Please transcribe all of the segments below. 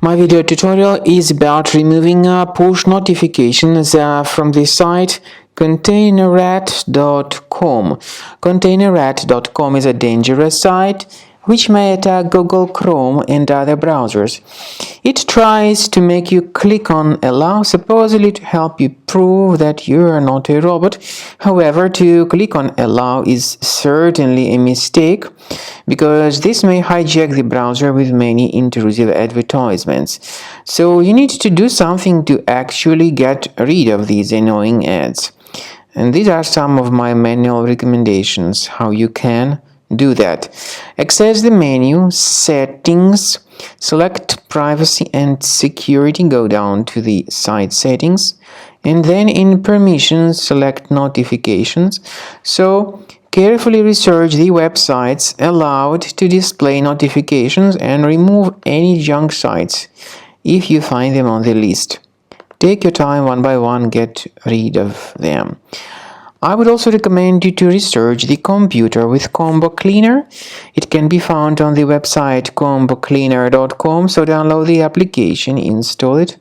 My video tutorial is about removing push notifications from the site containerrat.com. Containerrat.com is a dangerous site which may attack Google Chrome and other browsers. It tries to make you click on allow, supposedly to help you prove that you are not a robot. However, to click on allow is certainly a mistake because this may hijack the browser with many intrusive advertisements. So you need to do something to actually get rid of these annoying ads. And these are some of my manual recommendations how you can do that. Access the menu, settings, select privacy and security, go down to the site settings, and then in permissions select notifications. So carefully research the websites allowed to display notifications and remove any junk sites if you find them on the list. Take your time, one by one, get rid of them. I would also recommend you to research the computer with Combo Cleaner. It can be found on the website combocleaner.com, so download the application, install it,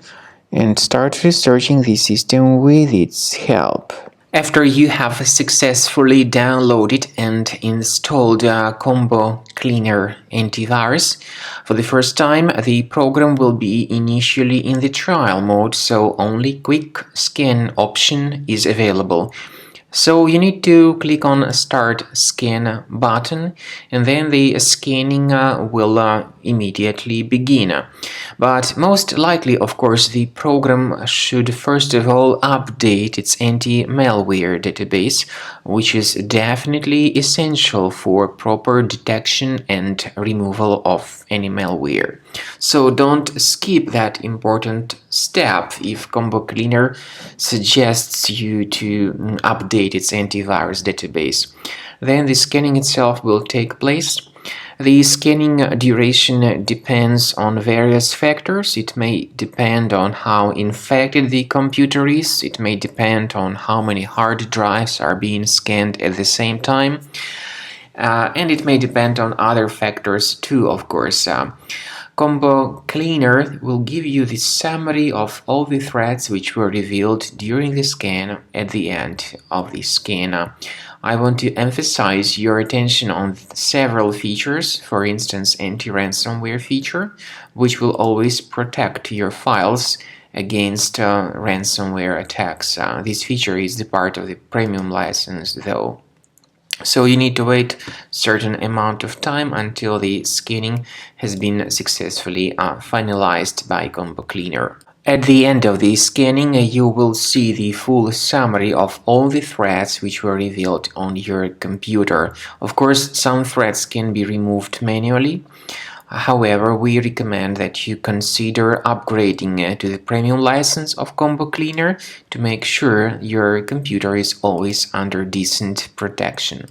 and start researching the system with its help. After you have successfully downloaded and installed Combo Cleaner antivirus, for the first time the program will be initially in the trial mode, so only quick scan option is available. So you need to click on Start Scan button, and then the scanning will immediately begin. But most likely, of course, the program should first of all update its anti-malware database, which is definitely essential for proper detection and removal of any malware. So don't skip that important step if Combo Cleaner suggests you to update its antivirus database. Then the scanning itself will take place. The scanning duration depends on various factors. It may depend on how infected the computer is. It may depend on how many hard drives are being scanned at the same time. And it may depend on other factors too, of course. Combo Cleaner will give you the summary of all the threats which were revealed during the scan at the end of the scan. I want to emphasize your attention on several features, for instance anti-ransomware feature, which will always protect your files against ransomware attacks. This feature is the part of the premium license though. So you need to wait a certain amount of time until the scanning has been successfully finalized by Combo Cleaner. At the end of the scanning, you will see the full summary of all the threats which were revealed on your computer. Of course, some threats can be removed manually. However, we recommend that you consider upgrading to the premium license of Combo Cleaner to make sure your computer is always under decent protection.